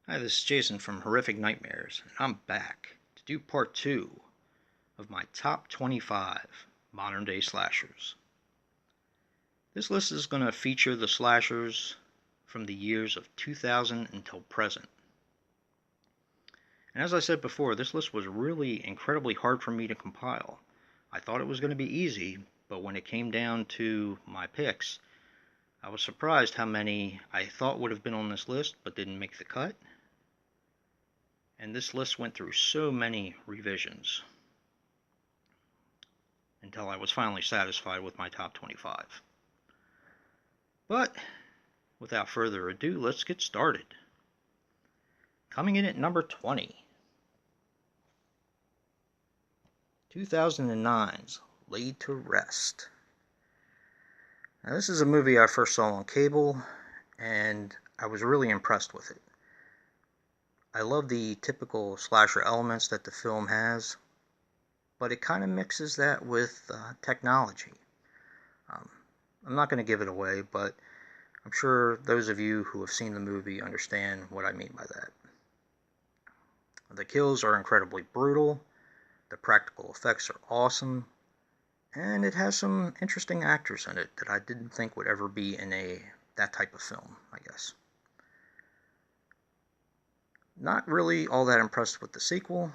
Hi, this is Jason from Horrific Nightmares, and I'm back to do part 2 of my top 25 modern day slashers. This list is going to feature the slashers from the years of 2000 until present. And as I said before, this list was really incredibly hard for me to compile. I thought it was going to be easy, but when it came down to my picks, I was surprised how many I thought would have been on this list but didn't make the cut. And this list went through so many revisions until I was finally satisfied with my top 25. But without further ado, let's get started. Coming in at number 20, 2009's Laid to Rest. Now, this is a movie I first saw on cable, and I was really impressed with it. I love the typical slasher elements that the film has, but it kind of mixes that with technology. I'm not going to give it away, but I'm sure those of you who have seen the movie understand what I mean by that. The kills are incredibly brutal, the practical effects are awesome, and it has some interesting actors in it that I didn't think would ever be in that type of film, I guess. Not really all that impressed with the sequel,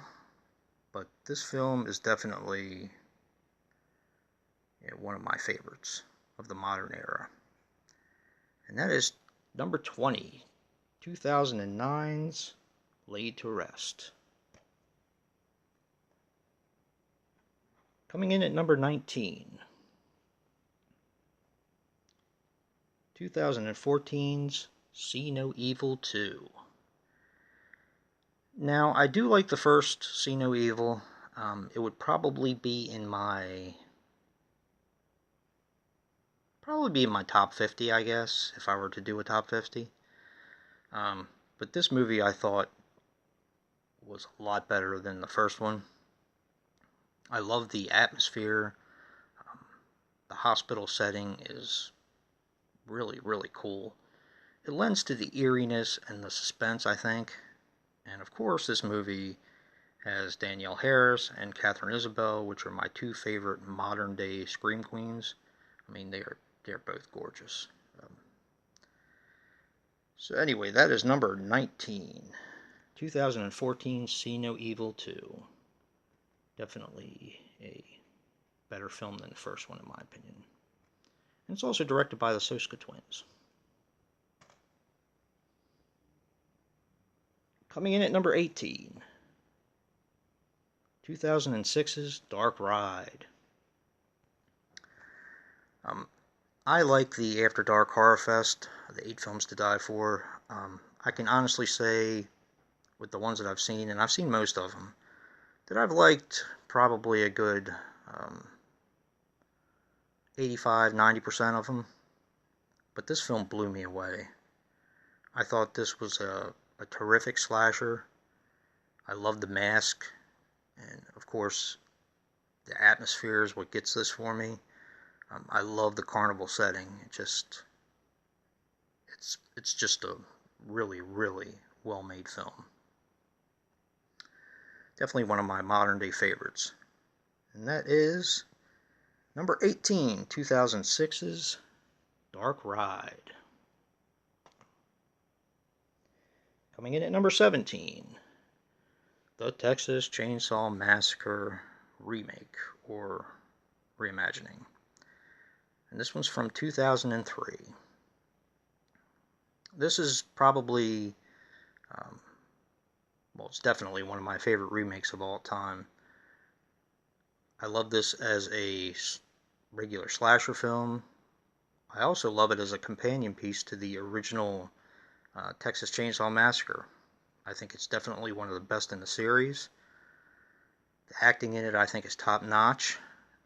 but this film is definitely one of my favorites of the modern era. And that is number 20, 2009's Laid to Rest. Coming in at number 19, 2014's See No Evil 2. Now, I do like the first See No Evil. It would probably be in my top 50, I guess, if I were to do a top 50. But this movie I thought was a lot better than the first one. I love the atmosphere. The hospital setting is really, really cool. It lends to the eeriness and the suspense, I think. And of course, this movie has Danielle Harris and Katharine Isabelle, which are my two favorite modern day scream queens. I mean, they're both gorgeous. So anyway, that is number 19, 2014 See No Evil 2. Definitely a better film than the first one, in my opinion. And it's also directed by the Soska twins. Coming in at number 18, 2006's Dark Ride. I like the After Dark Horror Fest, the 8 Films to Die For. I can honestly say, with the ones that I've seen, and I've seen most of them, that I've liked probably a good 85-90% of them. But this film blew me away. I thought this was a terrific slasher. I love the mask, and of course, the atmosphere is what gets this for me. I love the carnival setting. It's just a really, really well-made film. Definitely one of my modern day favorites. And that is number 18, 2006's Dark Ride. Coming in at number 17, the Texas Chainsaw Massacre remake or reimagining. And this one's from 2003. This is probably, it's definitely one of my favorite remakes of all time. I love this as a regular slasher film. I also love it as a companion piece to the original Texas Chainsaw Massacre. I think it's definitely one of the best in the series. The acting in it, I think, is top-notch.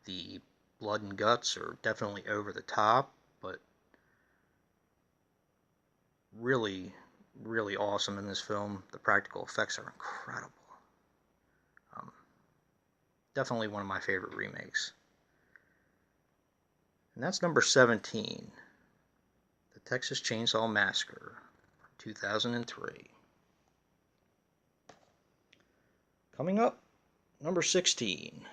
The blood and guts are definitely over the top, but really, really awesome in this film. The practical effects are incredible. Definitely one of my favorite remakes. And that's number 17, the Texas Chainsaw Massacre, 2003. Coming up, number 16.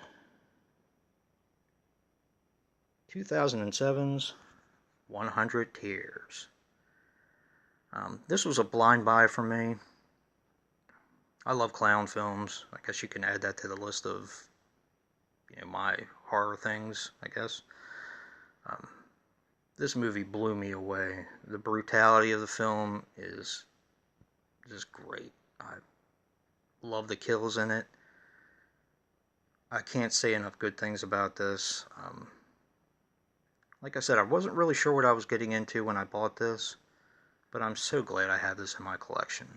2007's 100 Tears. This was a blind buy for me. I love clown films. I guess you can add that to the list of, my horror things, I guess. This movie blew me away. The brutality of the film is just great. I love the kills in it. I can't say enough good things about this. Like I said, I wasn't really sure what I was getting into when I bought this, but I'm so glad I have this in my collection.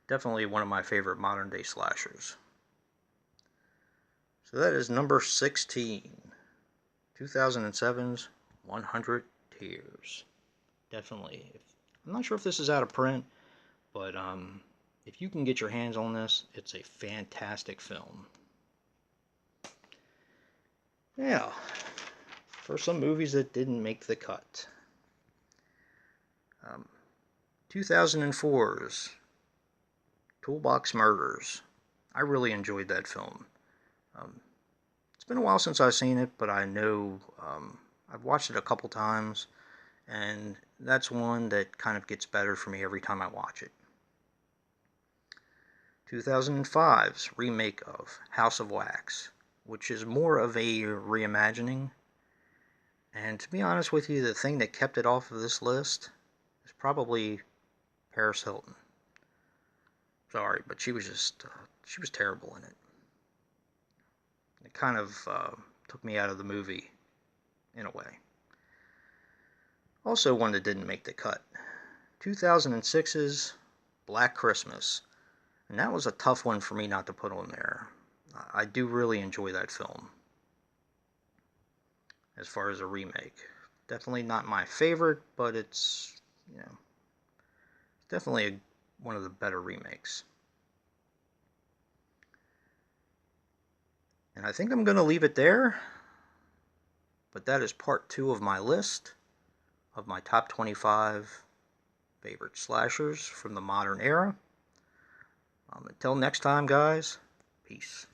Definitely one of my favorite modern day slashers. So that is number 16. 2007's 100 Tears. Definitely. I'm not sure if this is out of print, but if you can get your hands on this, it's a fantastic film. Now, for some movies that didn't make the cut. 2004's Toolbox Murders. I really enjoyed that film. It's been a while since I've seen it, but I know I've watched it a couple times, and that's one that kind of gets better for me every time I watch it. 2005's remake of House of Wax, which is more of a reimagining. And to be honest with you, the thing that kept it off of this list is probably Paris Hilton. Sorry, but she was just, she was terrible in it. It kind of took me out of the movie, in a way. Also one that didn't make the cut. 2006's Black Christmas. And that was a tough one for me not to put on there. I do really enjoy that film. As far as a remake. Definitely not my favorite, but it's, definitely one of the better remakes. And I think I'm going to leave it there. But that is part 2 of my list of my top 25 favorite slashers from the modern era. Until next time, guys, peace.